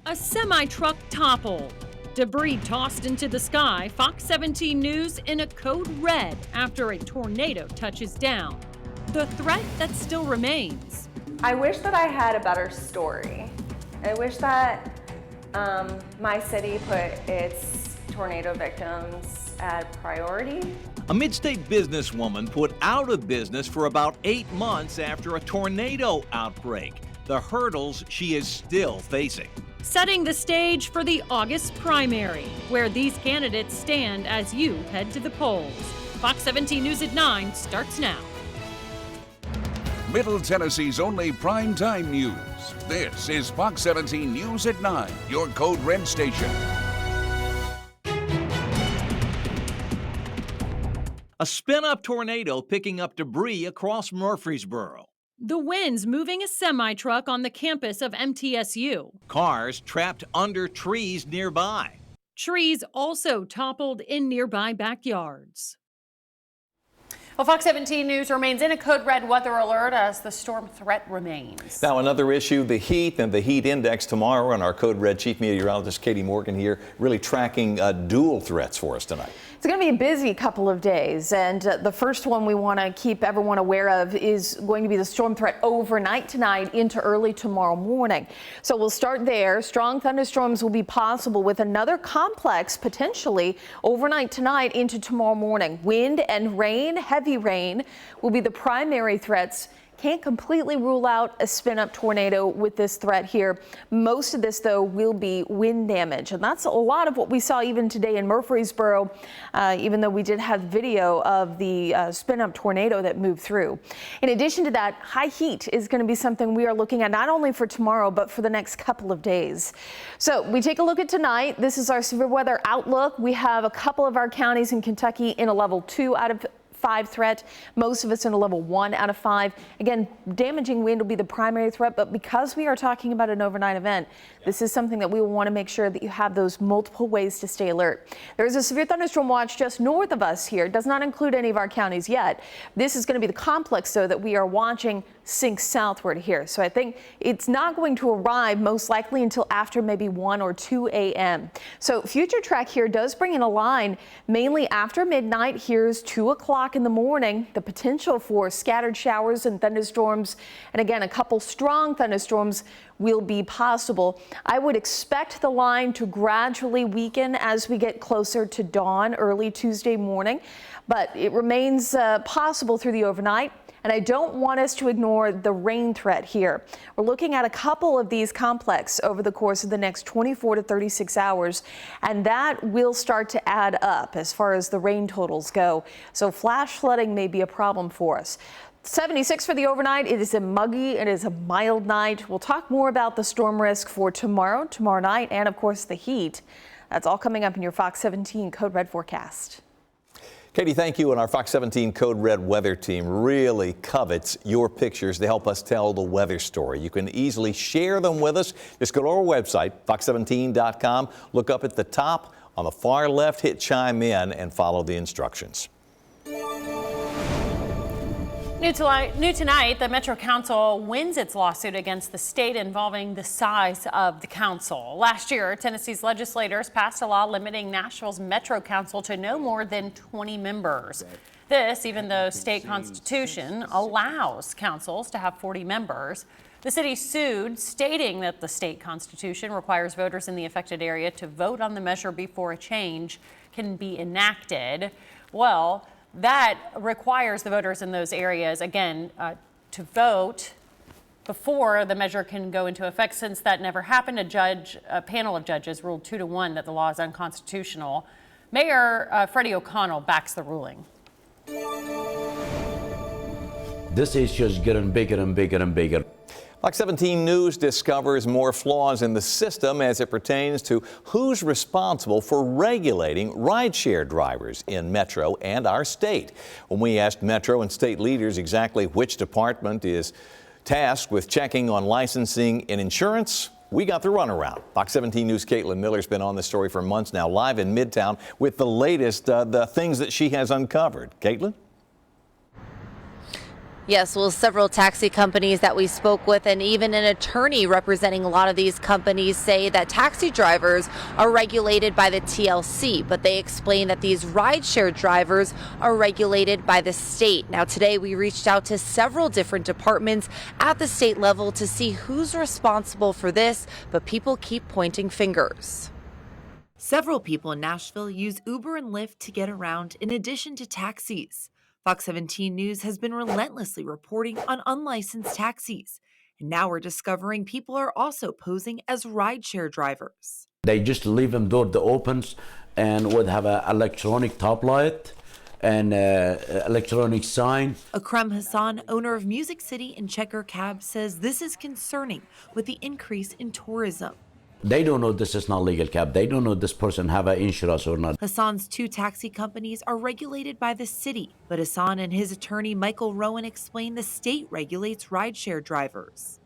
A semi-truck toppled. Debris tossed into the sky. Fox 17 News in a code red after a tornado touches down. The threat that still remains. I wish that I had a better story. I wish that my city put its tornado victims at priority. A mid-state businesswoman put out of business for about 8 months after a tornado outbreak. The hurdles she is still facing. Setting the stage for the August primary, where these candidates stand as you head to the polls. Fox 17 News at 9 starts now. Middle Tennessee's only primetime news. This is Fox 17 News at 9, your Code Red station. A spin-up tornado picking up debris across Murfreesboro. The winds moving a semi-truck on the campus of MTSU. Cars trapped under trees nearby. Trees also toppled in nearby backyards. Well, Fox 17 News remains in a code red weather alert as the storm threat remains. Now another issue, the heat and the heat index tomorrow, and our code red chief meteorologist Katie Morgan here really tracking dual threats for us tonight. It's going to be a busy couple of days, and the first one we want to keep everyone aware of is going to be the storm threat overnight tonight into early tomorrow morning. So we'll start there. Strong thunderstorms will be possible with another complex potentially overnight tonight into tomorrow morning. Wind and rain, heavy rain will be the primary threats. Can't completely rule out a spin-up tornado with this threat here. Most of this, though, will be wind damage, and that's a lot of what we saw even today in Murfreesboro, even though we did have video of the spin-up tornado that moved through. In addition to that, high heat is going to be something we are looking at not only for tomorrow, but for the next couple of days. So we take a look at tonight. This is our severe weather outlook. We have a couple of our counties in Kentucky in a level 2 out of 5 threat. Most of us in a level 1 out of 5. Again, damaging wind will be the primary threat, but because we are talking about an overnight event, this is something that we will want to make sure that you have those multiple ways to stay alert. There is a severe thunderstorm watch just north of us here. It does not include any of our counties yet. This is going to be the complex, though, that we are watching sink southward here. So I think it's not going to arrive most likely until after maybe 1 or 2 a.m. So future track here does bring in a line mainly after midnight. Here's 2 o'clock in the morning. The potential for scattered showers and thunderstorms, and again, a couple strong thunderstorms will be possible. I would expect the line to gradually weaken as we get closer to dawn early Tuesday morning, but it remains possible through the overnight. And I don't want us to ignore the rain threat here. We're looking at a couple of these complex over the course of the next 24 to 36 hours, and that will start to add up as far as the rain totals go. So flash flooding may be a problem for us. 76 for the overnight. It is a muggy, it is a mild night. We'll talk more about the storm risk for tomorrow night, and of course the heat. That's all coming up in your Fox 17 Code Red forecast. Katie, thank you, and our Fox 17 Code Red weather team really covets your pictures to help us tell the weather story. You can easily share them with us. Just go to our website, fox17.com, look up at the top on the far left, hit chime in, and follow the instructions. New tonight, the Metro Council wins its lawsuit against the state involving the size of the council. Last year, Tennessee's legislators passed a law limiting Nashville's Metro Council to no more than 20 members. This, even though state constitution allows councils to have 40 members. The city sued, stating that the state constitution requires voters in the affected area to vote on the measure before a change can be enacted. Well, that requires the voters in those areas, again, to vote before the measure can go into effect. Since that never happened, a panel of judges ruled 2-1 that the law is unconstitutional. Mayor Freddie O'Connell backs the ruling. This issue is getting bigger and bigger and bigger. Fox 17 News discovers more flaws in the system as it pertains to who's responsible for regulating rideshare drivers in Metro and our state. When we asked Metro and state leaders exactly which department is tasked with checking on licensing and insurance, we got the runaround. Fox 17 News' Caitlin Miller's been on this story for months now, live in Midtown with the latest, the things that she has uncovered. Caitlin? Yes, well, several taxi companies that we spoke with and even an attorney representing a lot of these companies say that taxi drivers are regulated by the TLC, but they explain that these rideshare drivers are regulated by the state. Now, today we reached out to several different departments at the state level to see who's responsible for this, but people keep pointing fingers. Several people in Nashville use Uber and Lyft to get around in addition to taxis. Fox 17 News has been relentlessly reporting on unlicensed taxis. And now we're discovering people are also posing as rideshare drivers. They just leave them door that opens and would have an electronic top light and electronic sign. Akram Hassan, owner of Music City and Checker Cab, says this is concerning with the increase in tourism. They don't know this is not legal cab. They don't know this person have an insurance or not. Hassan's two taxi companies are regulated by the city, but Hassan and his attorney Michael Rowan explain the state regulates rideshare drivers.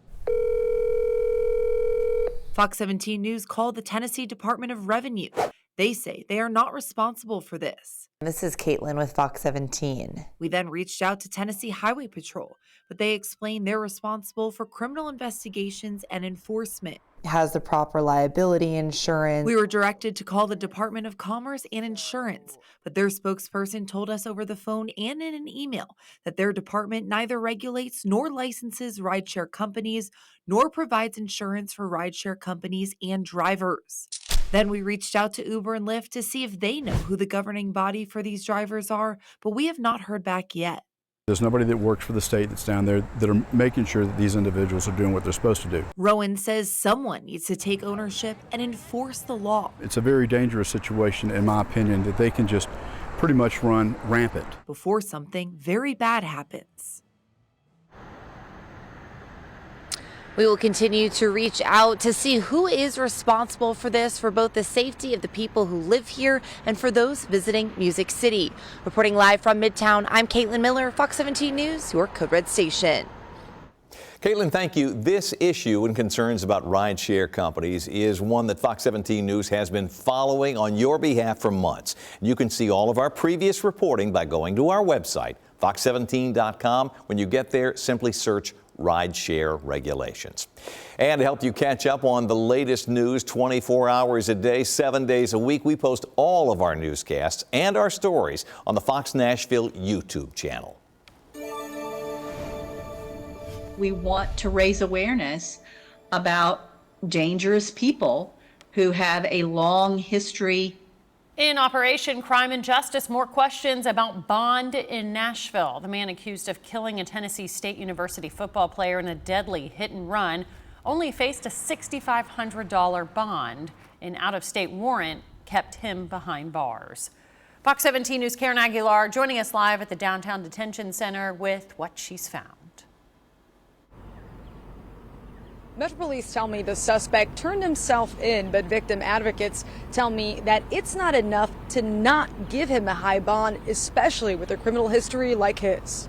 Fox 17 News called the Tennessee Department of Revenue. They say they are not responsible for this. This is Caitlin with Fox 17. We then reached out to Tennessee Highway Patrol, but they explain they're responsible for criminal investigations and enforcement. Has the proper liability insurance. We were directed to call the Department of Commerce and Insurance, but their spokesperson told us over the phone and in an email that their department neither regulates nor licenses rideshare companies, nor provides insurance for rideshare companies and drivers. Then we reached out to Uber and Lyft to see if they know who the governing body for these drivers are, but we have not heard back yet. There's nobody that works for the state that's down there that are making sure that these individuals are doing what they're supposed to do. Rowan says someone needs to take ownership and enforce the law. It's a very dangerous situation, in my opinion, that they can just pretty much run rampant before something very bad happens. We will continue to reach out to see who is responsible for this, for both the safety of the people who live here and for those visiting Music City. Reporting live from Midtown, I'm Caitlin Miller, Fox 17 News, your Code Red station. Caitlin, thank you. This issue and concerns about rideshare companies is one that Fox 17 News has been following on your behalf for months. You can see all of our previous reporting by going to our website, fox17.com. When you get there, simply search rideshare regulations. And to help you catch up on the latest news 24 hours a day, 7 days a week, we post all of our newscasts and our stories on the Fox Nashville YouTube channel. We want to raise awareness about dangerous people who have a long history. In Operation Crime and Justice, more questions about bond in Nashville. The man accused of killing a Tennessee State University football player in a deadly hit and run only faced a $6,500 bond. An out-of-state warrant kept him behind bars. Fox 17 News' Karen Aguilar joining us live at the Downtown Detention Center with what she's found. Metro Police tell me the suspect turned himself in, but victim advocates tell me that it's not enough to not give him a high bond, especially with a criminal history like his.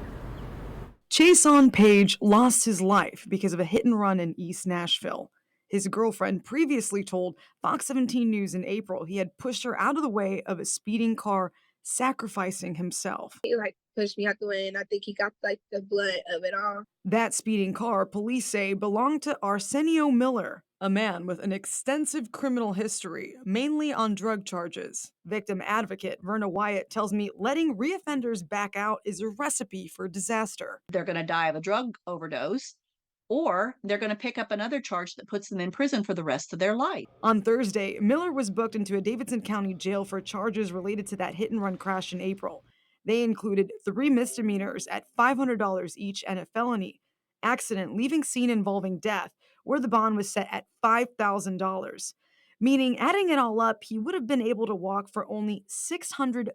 Chason Page lost his life because of a hit and run in East Nashville. His girlfriend previously told Fox 17 News in April he had pushed her out of the way of a speeding car, sacrificing himself. He pushed me out the way, and I think he got the blood of it all. That speeding car, police say, belonged to Arsenio Miller, a man with an extensive criminal history, mainly on drug charges. Victim advocate Verna Wyatt tells me letting reoffenders back out is a recipe for disaster. They're going to die of a drug overdose, or they're going to pick up another charge that puts them in prison for the rest of their life. On Thursday, Miller was booked into a Davidson County jail for charges related to that hit-and-run crash in April. They included 3 misdemeanors at $500 each and a felony, accident leaving scene involving death, where the bond was set at $5,000. Meaning, adding it all up, he would have been able to walk for only $650,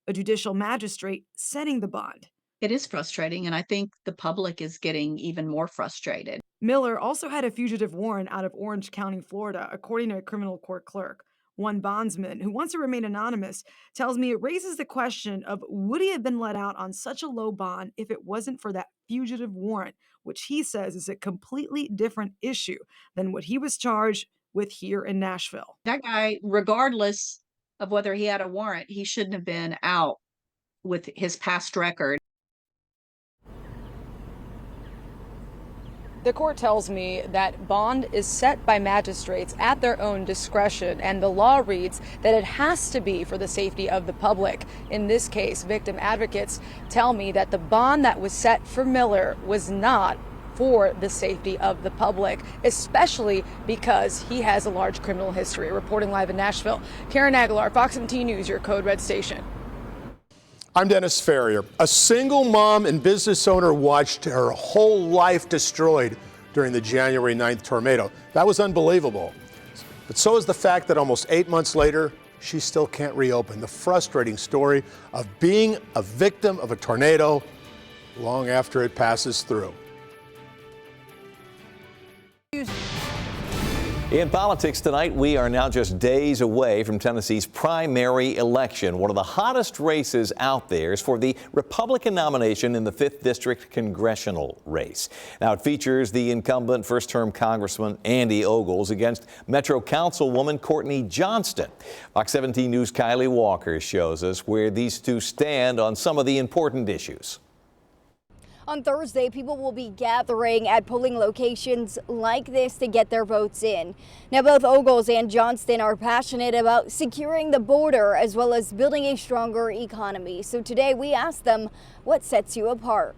a judicial magistrate setting the bond. It is frustrating, and I think the public is getting even more frustrated. Miller also had a fugitive warrant out of Orange County, Florida, according to a criminal court clerk. One bondsman, who wants to remain anonymous, tells me it raises the question of would he have been let out on such a low bond if it wasn't for that fugitive warrant, which he says is a completely different issue than what he was charged with here in Nashville. That guy, regardless of whether he had a warrant, he shouldn't have been out with his past record. The court tells me that bond is set by magistrates at their own discretion, and the law reads that it has to be for the safety of the public. In this case, victim advocates tell me that the bond that was set for Miller was not for the safety of the public, especially because he has a large criminal history. Reporting live in Nashville, Karen Aguilar, Fox 17 News, your Code Red station. I'm Dennis Ferrier. A single mom and business owner watched her whole life destroyed during the January 9th tornado. That was unbelievable. But so is the fact that almost 8 months later, she still can't reopen. The frustrating story of being a victim of a tornado long after it passes through. In politics tonight, we are now just days away from Tennessee's primary election. One of the hottest races out there is for the Republican nomination in the 5th District congressional race. Now, it features the incumbent first-term Congressman Andy Ogles against Metro Councilwoman Courtney Johnston. Fox 17 News' Kylie Walker shows us where these two stand on some of the important issues. On Thursday, people will be gathering at polling locations like this to get their votes in. Now, both Ogles and Johnston are passionate about securing the border as well as building a stronger economy. So today we asked them, what sets you apart?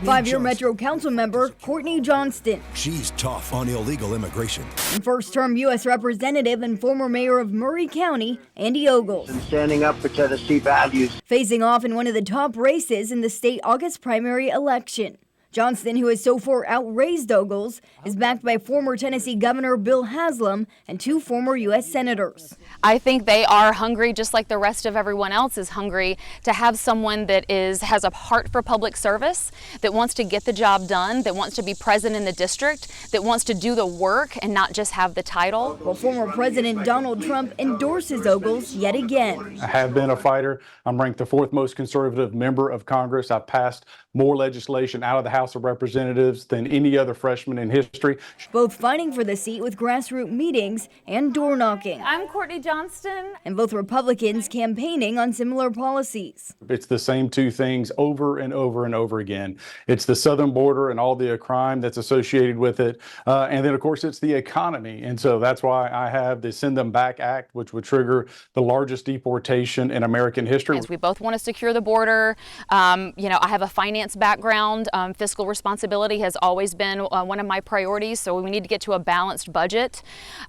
Five-year Metro Council member Courtney Johnston. She's tough on illegal immigration. And first-term U.S. Representative and former mayor of Murray County, Andy Ogles. And standing up for Tennessee values. Facing off in one of the top races in the state August primary election. Johnston, who has so far outraised Ogles, is backed by former Tennessee Governor Bill Haslam and 2 former U.S. senators. I think they are hungry, just like the rest of everyone else is hungry, to have someone that has a heart for public service, that wants to get the job done, that wants to be present in the district, that wants to do the work and not just have the title. Well, former President Donald Trump endorses Ogles yet again. I have been a fighter. I'm ranked the 4th most conservative member of Congress. I've passed more legislation out of the House of Representatives than any other freshman in history. Both fighting for the seat with grassroots meetings and door knocking. I'm Courtney Johnston. And both Republicans campaigning on similar policies. It's the same 2 things over and over and over again. It's the southern border and all the crime that's associated with it. And then, of course, it's the economy. And so that's why I have the Send Them Back Act, which would trigger the largest deportation in American history. Yes, we both want to secure the border. I have a finance background. Fiscal responsibility has always been one of my priorities, so we need to get to a balanced budget.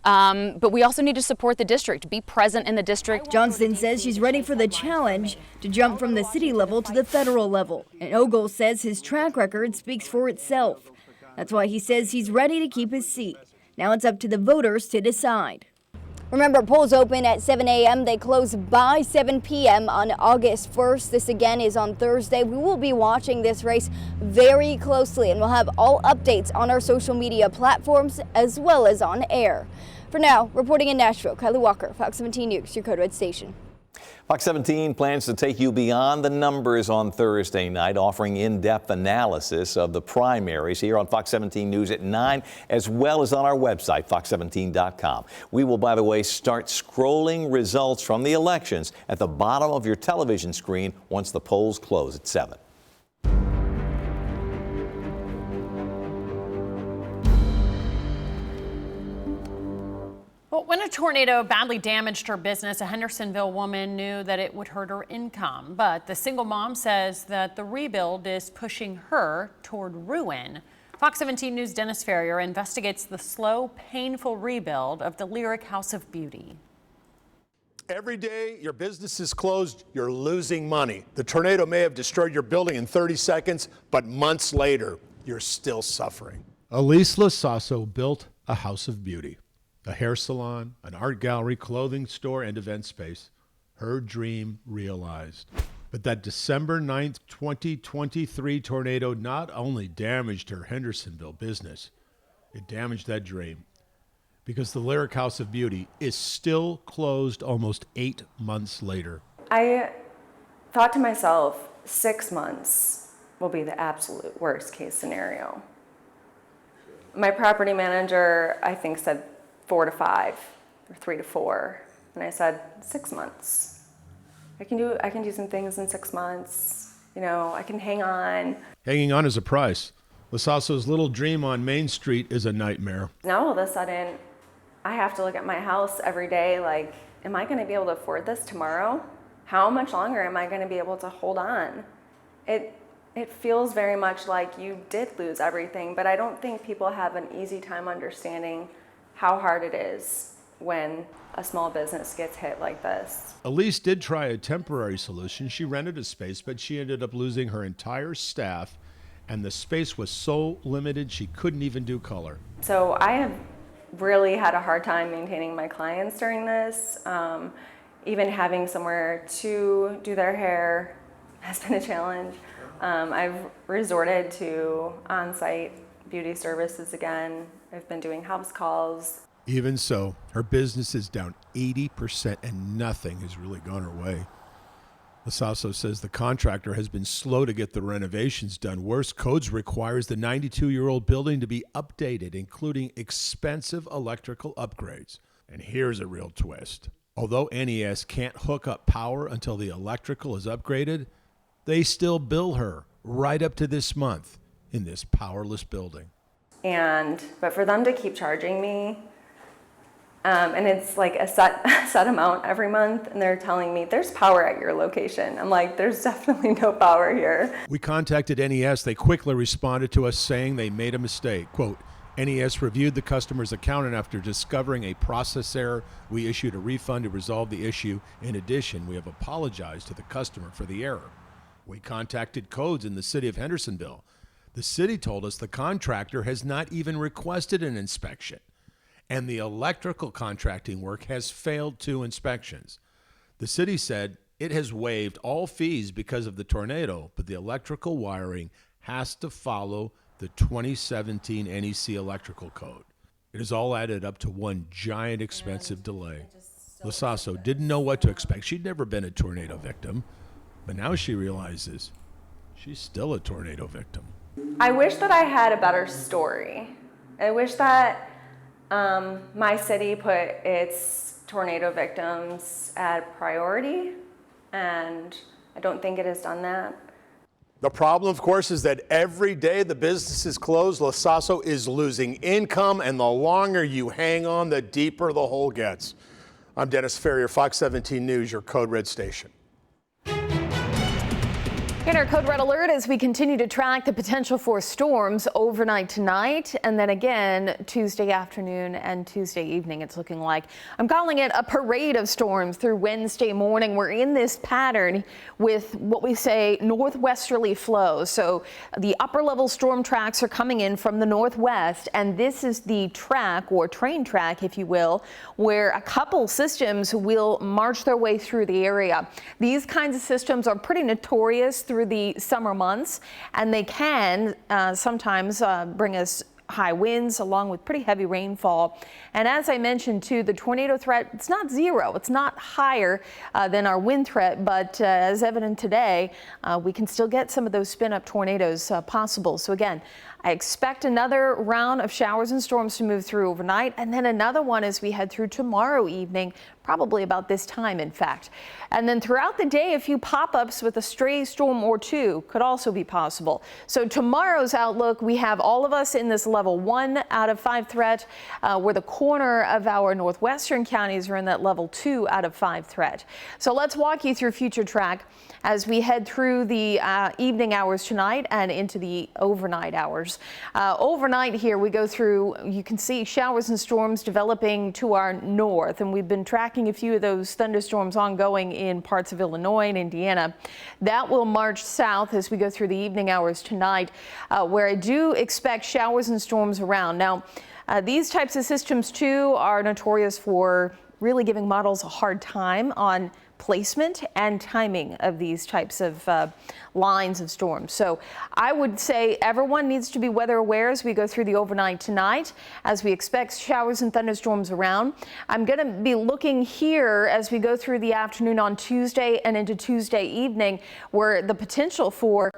But we also need to support the district, be present in the district. Johnston says she's ready for the challenge to jump from the city level to the federal level. And Ogles says his track record speaks for itself. That's why he says he's ready to keep his seat. Now it's up to the voters to decide. Remember, polls open at 7 a.m. They close by 7 p.m. on August 1st. This again is on Thursday. We will be watching this race very closely, and we'll have all updates on our social media platforms as well as on air. For now, reporting in Nashville, Kylie Walker, Fox 17 News, your Code Red station. Fox 17 plans to take you beyond the numbers on Thursday night, offering in-depth analysis of the primaries here on Fox 17 News at 9, as well as on our website, fox17.com. We will, by the way, start scrolling results from the elections at the bottom of your television screen once the polls close at 7. Well, when a tornado badly damaged her business, a Hendersonville woman knew that it would hurt her income. But the single mom says that the rebuild is pushing her toward ruin. Fox 17 News' Dennis Ferrier investigates the slow, painful rebuild of the Lyric House of Beauty. Every day your business is closed, you're losing money. The tornado may have destroyed your building in 30 seconds, but months later, you're still suffering. Elise Lasasso built a house of beauty. A hair salon, an art gallery, clothing store, and event space. Her dream realized. But that December 9th, 2023 tornado not only damaged her Hendersonville business, it damaged that dream. Because the Lyric House of Beauty is still closed almost 8 months later. I thought to myself, 6 months will be the absolute worst case scenario. My property manager, I think, said 4 to 5 or 3 to 4, and I said 6 months. I can do some things in 6 months. I can hang on. Hanging on is a price. Lasasso's little dream on Main Street is a nightmare. Now all of a sudden, I have to look at my house every day like, am I going to be able to afford this tomorrow? How much longer am I going to be able to hold on? It feels very much like you did lose everything, but I don't think people have an easy time understanding how hard it is when a small business gets hit like this. Elise did try a temporary solution. She rented a space, but she ended up losing her entire staff, and the space was so limited she couldn't even do color. So I have really had a hard time maintaining my clients during this. Even having somewhere to do their hair has been a challenge. I've resorted to on-site beauty services again. I've been doing house calls. Even so, her business is down 80% and nothing has really gone her way. Lasasso says the contractor has been slow to get the renovations done. Worse, codes requires the 92-year-old building to be updated, including expensive electrical upgrades. And here's a real twist. Although NES can't hook up power until the electrical is upgraded, they still bill her right up to this month in this powerless building. But for them to keep charging me, and it's like a set amount every month, and they're telling me there's power at your location. I'm like, there's definitely no power here. We contacted NES. They quickly responded to us saying they made a mistake. Quote, NES reviewed the customer's account, and after discovering a process error, we issued a refund to resolve the issue. In addition, we have apologized to the customer for the error. We contacted codes in the city of Hendersonville. The city told us the contractor has not even requested an inspection, and the electrical contracting work has failed 2 inspections. The city said it has waived all fees because of the tornado, but the electrical wiring has to follow the 2017 NEC electrical code. It has all added up to one giant expensive delay. Lasasso didn't know what to expect. She'd never been a tornado victim, but now she realizes she's still a tornado victim. I wish that I had a better story. I wish that my city put its tornado victims at priority, and I don't think it has done that. The problem, of course, is that every day the business is closed, Lasasso is losing income, and the longer you hang on, the deeper the hole gets. I'm Dennis Ferrier, Fox 17 News, your Code Red station. In our Code Red Alert, as we continue to track the potential for storms overnight tonight and then again Tuesday afternoon and Tuesday evening, it's looking like. I'm calling it a parade of storms through Wednesday morning. We're in this pattern with what we say northwesterly flows. So the upper level storm tracks are coming in from the northwest, and this is the track, or train track, if you will, where a couple systems will march their way through the area. These kinds of systems are pretty notorious through the summer months, and they can sometimes bring us high winds along with pretty heavy rainfall. And as I mentioned too, the tornado threat, it's not zero. It's not higher than our wind threat, but as evident today, we can still get some of those spin-up tornadoes possible. So again, I expect another round of showers and storms to move through overnight, and then another one as we head through tomorrow evening, probably about this time, in fact. And then throughout the day, a few pop-ups with a stray storm or two could also be possible. So tomorrow's outlook, we have all of us in this level 1 out of 5 threat, where the corner of our northwestern counties are in that level 2 out of 5 threat. So let's walk you through future track as we head through the evening hours tonight and into the overnight hours. Overnight here, we go through, you can see showers and storms developing to our north, and we've been tracking a few of those thunderstorms ongoing in parts of Illinois and Indiana. That will march south as we go through the evening hours tonight, where I do expect showers and storms around. Now, these types of systems too are notorious for really giving models a hard time on placement and timing of these types of lines of storms. So I would say everyone needs to be weather aware as we go through the overnight tonight, as we expect showers and thunderstorms around. I'm going to be looking here as we go through the afternoon on Tuesday and into Tuesday evening, where the potential for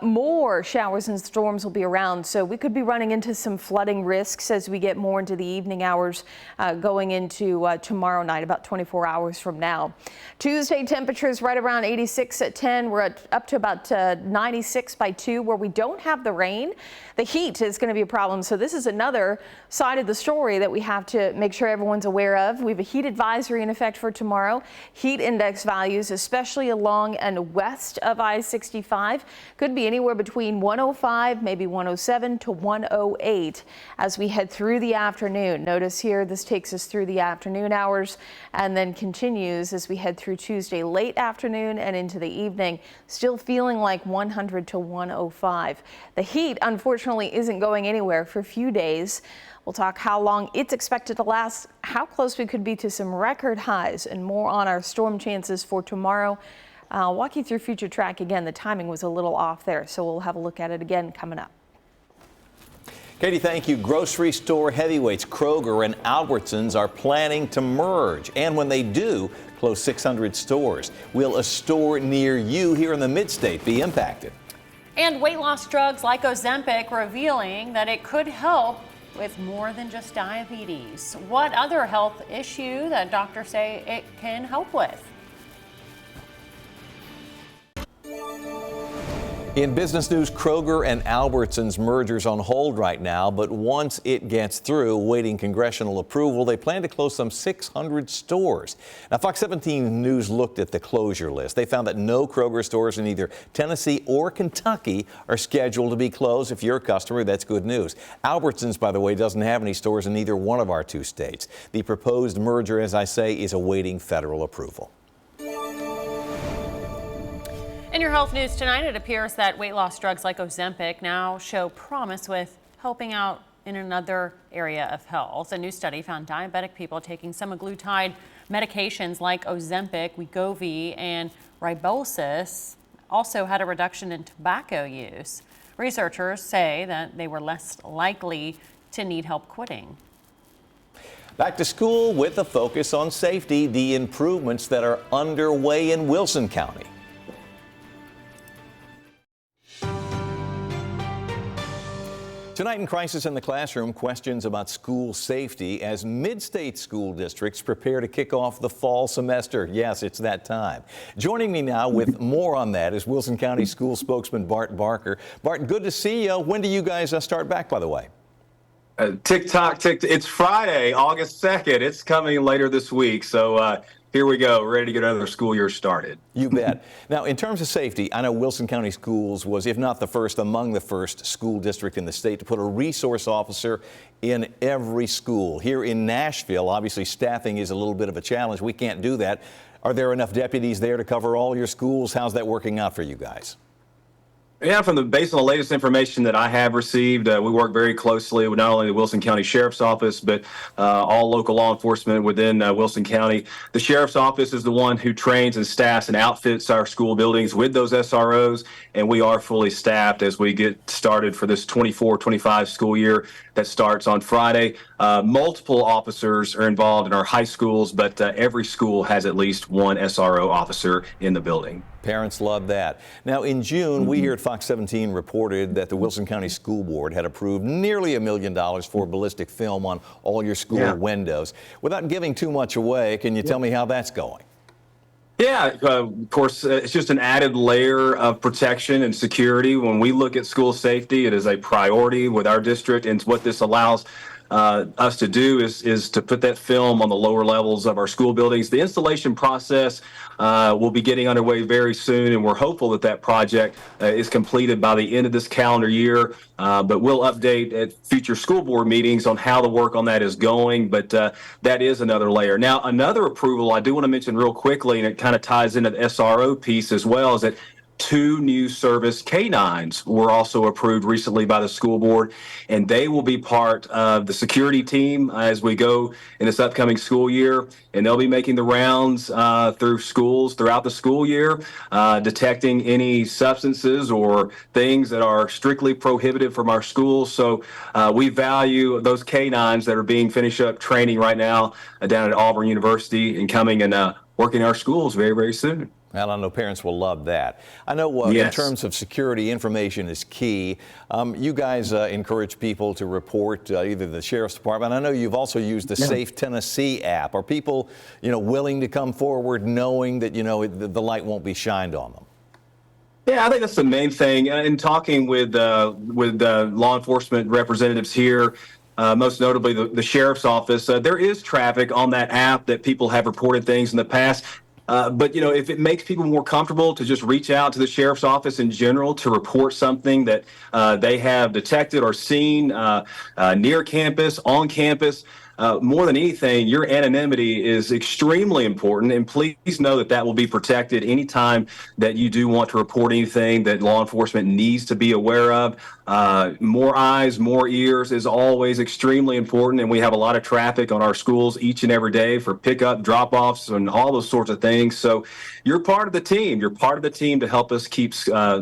more showers and storms will be around. So we could be running into some flooding risks as we get more into the evening hours going into tomorrow night, about 24 hours from now. Tuesday temperatures right around 86 at 10. We're up to about 96 by 2 where we don't have the rain. The heat is going to be a problem. So this is another side of the story that we have to make sure everyone's aware of. We have a heat advisory in effect for tomorrow. Heat index values, especially along and west of I-65, could be anywhere between 105, maybe 107 to 108 as we head through the afternoon. Notice here, this takes us through the afternoon hours and then continues as we head through Tuesday late afternoon and into the evening, still feeling like 100 to 105. The heat, unfortunately, isn't going anywhere for a few days. We'll talk how long it's expected to last, how close we could be to some record highs, and more on our storm chances for tomorrow. I'll walk you through future track again. The timing was a little off there, so we'll have a look at it again coming up. Katie, thank you. Grocery store heavyweights Kroger and Albertsons are planning to merge, and when they do, close 600 stores. Will a store near you here in the Mid-State be impacted? And weight loss drugs like Ozempic revealing that it could help with more than just diabetes. What other health issue that doctors say it can help with? In business news, Kroger and Albertsons mergers on hold right now, but once it gets through, waiting congressional approval, they plan to close some 600 stores. Now, Fox 17 News looked at the closure list. They found that no Kroger stores in either Tennessee or Kentucky are scheduled to be closed. If you're a customer, that's good news. Albertsons, by the way, doesn't have any stores in either one of our two states. The proposed merger, as I say, is awaiting federal approval. In your health news tonight, it appears that weight loss drugs like Ozempic now show promise with helping out in another area of health. A new study found diabetic people taking semaglutide medications like Ozempic, Wegovy, and Rybelsus also had a reduction in tobacco use. Researchers say that they were less likely to need help quitting. Back to school with a focus on safety, the improvements that are underway in Wilson County. Tonight in Crisis in the Classroom, questions about school safety as mid-state school districts prepare to kick off the fall semester. Yes, it's that time. Joining me now with more on that is Wilson County School Spokesman Bart Barker. Bart, good to see you. When do you guys start back, by the way? Tick-tock, it's Friday, August 2nd. It's coming later this week. So here we go, ready to get another school year started. You bet. Now, in terms of safety, I know Wilson County Schools was, if not the first, among the first school district in the state to put a resource officer in every school. Here in Nashville, obviously staffing is a little bit of a challenge. We can't do that. Are there enough deputies there to cover all your schools? How's that working out for you guys? Yeah, based on the latest information that I have received, we work very closely with not only the Wilson County Sheriff's Office, but all local law enforcement within Wilson County. The Sheriff's Office is the one who trains and staffs and outfits our school buildings with those SROs, and we are fully staffed as we get started for this 24-25 school year that starts on Friday. Multiple officers are involved in our high schools, but every school has at least one SRO officer in the building. Parents love that. Now, in June, we here at Fox 17 reported that the Wilson County School Board had approved nearly $1 million for ballistic film on all your school windows. Without giving too much away, can you tell me how that's going? Yeah, of course, it's just an added layer of protection and security. When we look at school safety, it is a priority with our district, and what this allows us to do is to put that film on the lower levels of our school buildings. The installation process will be getting underway very soon, and we're hopeful that that project is completed by the end of this calendar year. But we'll update at future school board meetings on how the work on that is going. But that is another layer. Now, another approval I do want to mention real quickly, and it kind of ties into the SRO piece as well, is that 2 new service canines were also approved recently by the school board, and they will be part of the security team as we go in this upcoming school year, and they'll be making the rounds through schools throughout the school year, detecting any substances or things that are strictly prohibited from our schools. So we value those canines that are being finished up training right now down at Auburn University and coming and working in our schools very, very soon. Well, I know parents will love that. I know in terms of security, information is key. You guys encourage people to report either the sheriff's department. I know you've also used the Safe Tennessee app. Are people, willing to come forward knowing that, the light won't be shined on them? Yeah, I think that's the main thing. In talking with law enforcement representatives here, most notably the sheriff's office, there is traffic on that app that people have reported things in the past. But, if it makes people more comfortable to just reach out to the sheriff's office in general to report something that they have detected or seen near campus, on campus, more than anything, your anonymity is extremely important. And please know that will be protected anytime that you do want to report anything that law enforcement needs to be aware of. More eyes, more ears is always extremely important. And we have a lot of traffic on our schools each and every day for pickup, drop-offs, and all those sorts of things. So you're part of the team. You're part of the team to help us keep our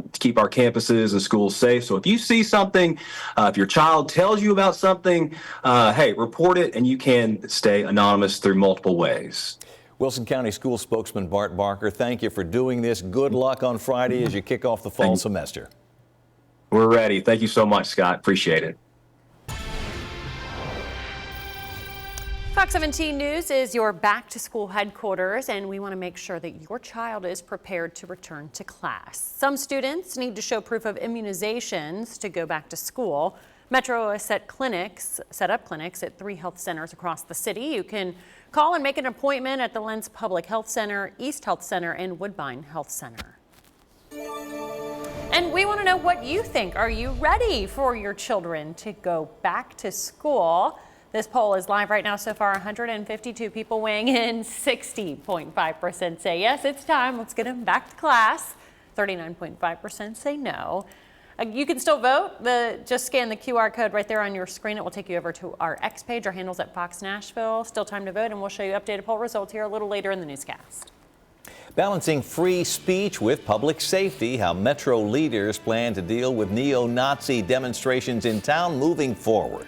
campuses and schools safe. So if you see something, if your child tells you about something, hey, report it, and you can stay anonymous through multiple ways. Wilson County School Spokesman Bart Barker, thank you for doing this. Good luck on Friday as you kick off the fall semester. We're ready. Thank you so much, Scott. Appreciate it. Fox 17 News is your back-to-school headquarters, and we want to make sure that your child is prepared to return to class. Some students need to show proof of immunizations to go back to school. Metro has set up clinics at 3 health centers across the city. You can call and make an appointment at the Lens Public Health Center, East Health Center, and Woodbine Health Center. And we want to know what you think. Are you ready for your children to go back to school? This poll is live right now. So far, 152 people weighing in. 60.5% say yes, it's time. Let's get them back to class. 39.5% say no. You can still vote. Just scan the QR code right there on your screen. It will take you over to our X page. Our handle's at Fox Nashville. Still time to vote, and we'll show you updated poll results here a little later in the newscast. Balancing free speech with public safety, how Metro leaders plan to deal with neo-Nazi demonstrations in town moving forward.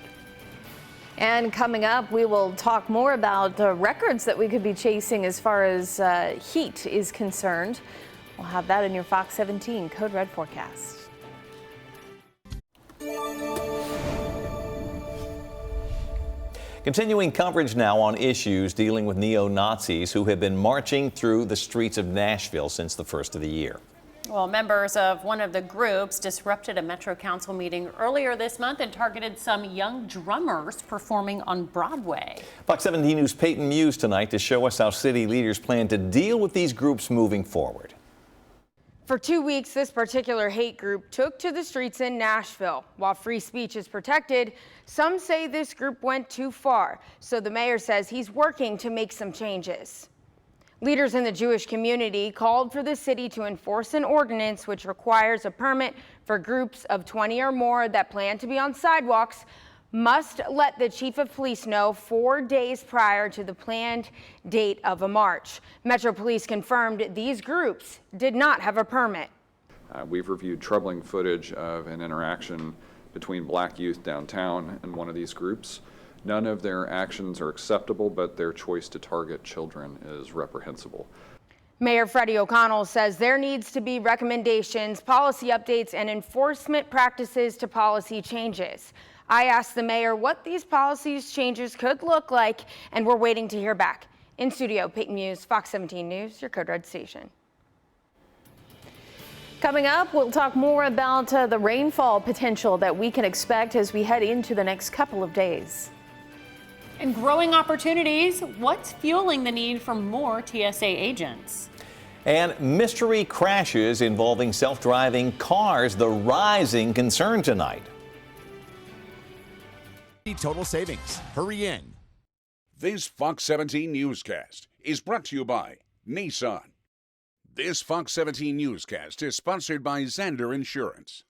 And coming up, we will talk more about the records that we could be chasing as far as heat is concerned. We'll have that in your Fox 17 Code Red forecast. Continuing coverage now on issues dealing with neo-Nazis who have been marching through the streets of Nashville since the first of the year. Well, members of one of the groups disrupted a Metro Council meeting earlier this month and targeted some young drummers performing on Broadway. Fox 17 News' Peyton Muse tonight to show us how city leaders plan to deal with these groups moving forward. For 2 weeks, this particular hate group took to the streets in Nashville. While free speech is protected, some say this group went too far. So the mayor says he's working to make some changes. Leaders in the Jewish community called for the city to enforce an ordinance which requires a permit for groups of 20 or more that plan to be on sidewalks must let the chief of police know 4 days prior to the planned date of a march. Metro Police confirmed these groups did not have a permit. We've reviewed troubling footage of an interaction between black youth downtown and one of these groups. None of their actions are acceptable, but their choice to target children is reprehensible. Mayor Freddie O'Connell says there needs to be recommendations, policy updates, and enforcement practices to policy changes. I asked the mayor what these policies changes could look like, and we're waiting to hear back. In studio, Peyton Muse, Fox 17 News, your Code Red station. Coming up, we'll talk more about the rainfall potential that we can expect as we head into the next couple of days. And growing opportunities, what's fueling the need for more TSA agents? And mystery crashes involving self-driving cars, the rising concern tonight. Total savings. Hurry in. This Fox 17 newscast is brought to you by Nissan. This Fox 17 newscast is sponsored by Zander Insurance.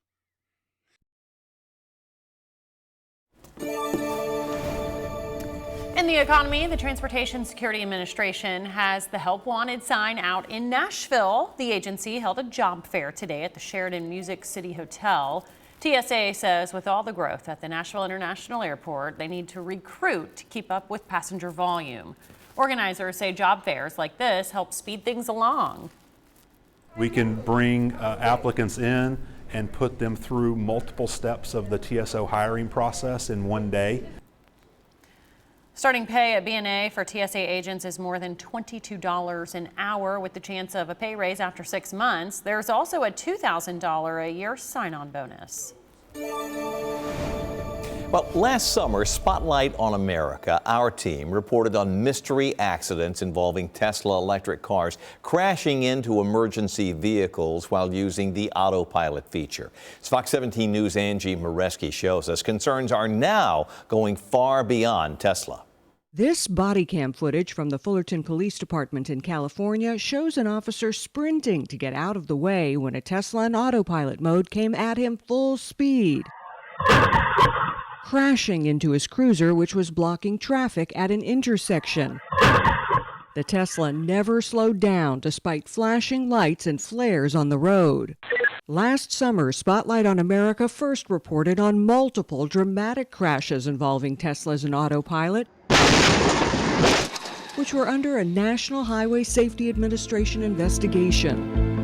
In the economy, the Transportation Security Administration has the Help Wanted sign out in Nashville. The agency held a job fair today at the Sheridan Music City Hotel. TSA says with all the growth at the Nashville International Airport, they need to recruit to keep up with passenger volume. Organizers say job fairs like this help speed things along. We can bring applicants in and put them through multiple steps of the TSO hiring process in one day. Starting pay at B&A for TSA agents is more than $22 an hour with the chance of a pay raise after 6 months. There's also a $2,000 a year sign-on bonus. Well, last summer, Spotlight on America, our team, reported on mystery accidents involving Tesla electric cars crashing into emergency vehicles while using the autopilot feature. As Fox 17 News' Angie Mareski shows us, concerns are now going far beyond Tesla. This body cam footage from the Fullerton Police Department in California shows an officer sprinting to get out of the way when a Tesla in autopilot mode came at him full speed, crashing into his cruiser, which was blocking traffic at an intersection. The Tesla never slowed down despite flashing lights and flares on the road. Last summer, Spotlight on America first reported on multiple dramatic crashes involving Teslas in autopilot, which were under a National Highway Safety Administration investigation.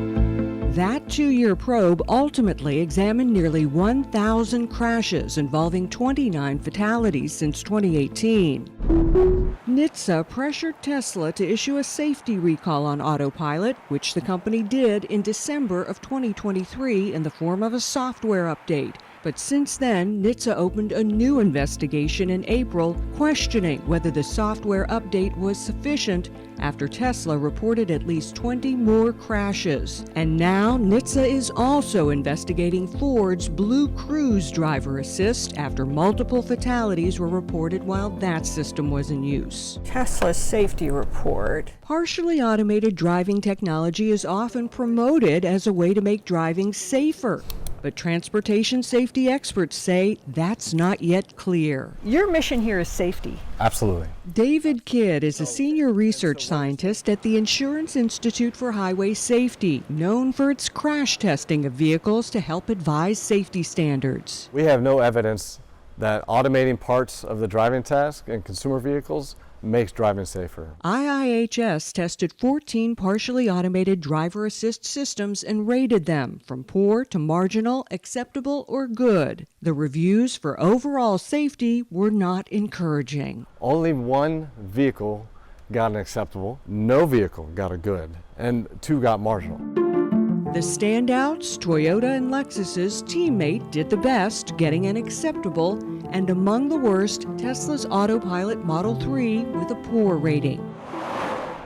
That 2-year probe ultimately examined nearly 1,000 crashes involving 29 fatalities since 2018. NHTSA pressured Tesla to issue a safety recall on autopilot, which the company did in December of 2023 in the form of a software update. But since then, NHTSA opened a new investigation in April, questioning whether the software update was sufficient after Tesla reported at least 20 more crashes. And now, NHTSA is also investigating Ford's Blue Cruise driver assist after multiple fatalities were reported while that system was in use. Tesla's safety report. Partially automated driving technology is often promoted as a way to make driving safer. But transportation safety experts say that's not yet clear. Your mission here is safety. Absolutely. David Kidd is a senior research scientist at the Insurance Institute for Highway Safety, known for its crash testing of vehicles to help advise safety standards. We have no evidence that automating parts of the driving task in consumer vehicles makes driving safer. IIHS tested 14 partially automated driver assist systems and rated them from poor to marginal, acceptable, or good. The reviews for overall safety were not encouraging. Only one vehicle got an acceptable, no vehicle got a good, and 2 got marginal. The standouts, Toyota and Lexus's teammate did the best, getting an acceptable, and among the worst, Tesla's Autopilot Model 3 with a poor rating.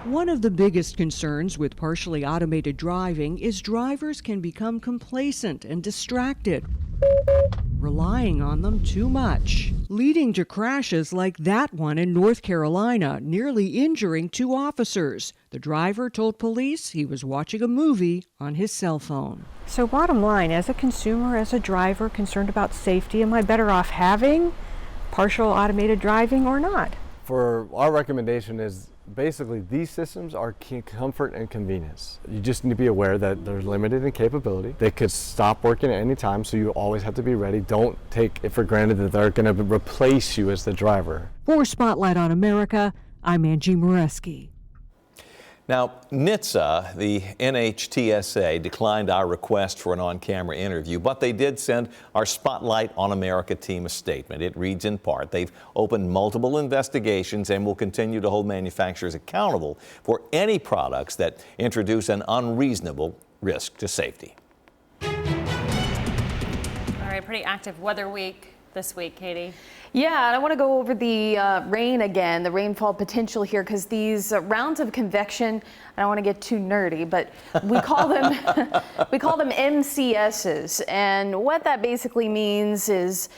One of the biggest concerns with partially automated driving is drivers can become complacent and distracted, relying on them too much, leading to crashes like that one in North Carolina, nearly injuring 2 officers. The driver told police he was watching a movie on his cell phone. So bottom line, as a consumer, as a driver concerned about safety, am I better off having partial automated driving or not? For our recommendation is basically these systems are comfort and convenience. You just need to be aware that they're limited in capability. They could stop working at any time, so you always have to be ready. Don't take it for granted that they're going to replace you as the driver. For Spotlight on America, I'm Angie Mareski. Now, NHTSA, the NHTSA, declined our request for an on-camera interview, but they did send our Spotlight on America team a statement. It reads in part, they've opened multiple investigations and will continue to hold manufacturers accountable for any products that introduce an unreasonable risk to safety. All right, pretty active weather week this week, Katie. Yeah, and I want to go over the rain again, the rainfall potential here, because these rounds of convection, I don't want to get too nerdy, but we call them MCSs, and what that basically means is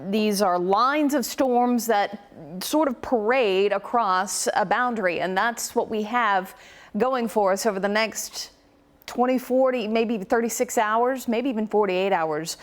these are lines of storms that sort of parade across a boundary, and that's what we have going for us over the next 20, 40, maybe 36 hours, maybe even 48 hours.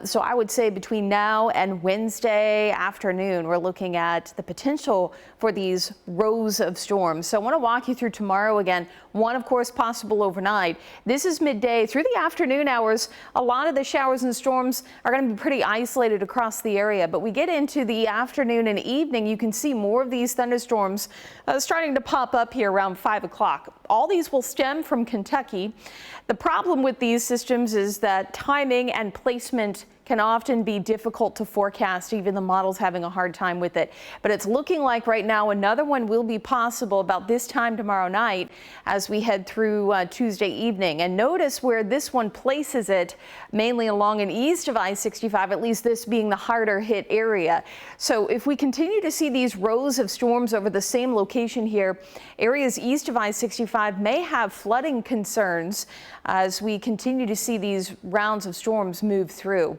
So I would say between now and Wednesday afternoon, we're looking at the potential for these rows of storms. So I want to walk you through tomorrow again. One, of course, possible overnight. This is midday through the afternoon hours. A lot of the showers and storms are going to be pretty isolated across the area, but we get into the afternoon and evening, you can see more of these thunderstorms starting to pop up here around 5 o'clock. All these will stem from Kentucky. rain. The problem with these systems is that timing and placement can often be difficult to forecast, even the models having a hard time with it. But it's looking like right now another one will be possible about this time tomorrow night as we head through Tuesday evening. And notice where this one places it, mainly along and east of I-65, at least this being the harder hit area. So if we continue to see these rows of storms over the same location here, areas east of I-65 may have flooding concerns as we continue to see these rounds of storms move through.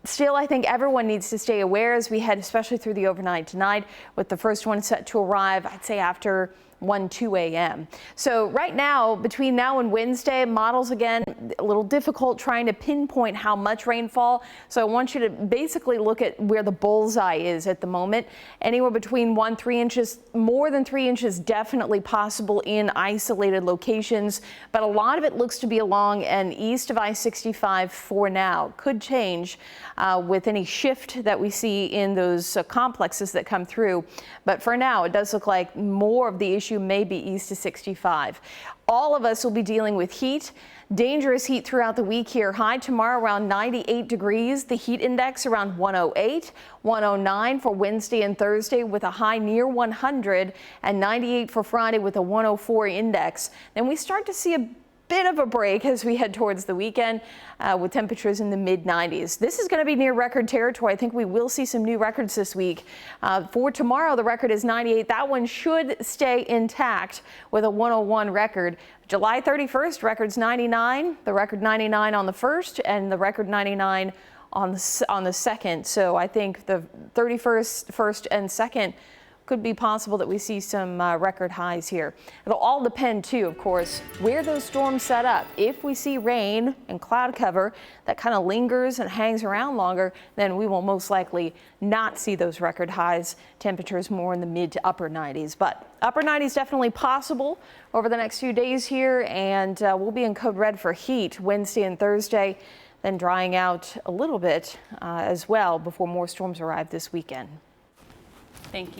Still, I think everyone needs to stay aware as we head, especially through the overnight tonight, with the first one set to arrive, I'd say after 2 a.m. So right now, between now and Wednesday, models again, a little difficult trying to pinpoint how much rainfall. So I want you to basically look at where the bullseye is at the moment. Anywhere between 1-3 inches, more than 3 inches definitely possible in isolated locations. But a lot of it looks to be along and east of I-65 for now. Could change with any shift that we see in those complexes that come through. But for now, it does look like more of the issue may be east of 65. All of us will be dealing with heat, dangerous heat throughout the week here. High tomorrow around 98 degrees. The heat index around 108, 109 for Wednesday and Thursday with a high near 100 and 98 for Friday with a 104 index. Then we start to see a bit of a break as we head towards the weekend with temperatures in the mid-90s. This is going to be near record territory. I think we will see some new records this week. For tomorrow, the record is 98. That one should stay intact with a 101 record. July 31st, record's 99. The record 99 on the 1st and the record 99 on the 2nd. So I think the 31st, 1st, and 2nd could be possible that we see some record highs here. It'll all depend too, of course, where those storms set up. If we see rain and cloud cover that kind of lingers and hangs around longer, then we will most likely not see those record highs. Temperatures more in the mid to upper 90s, but upper 90s definitely possible over the next few days here, and we'll be in code red for heat Wednesday and Thursday, then drying out a little bit as well before more storms arrive this weekend. Thank you.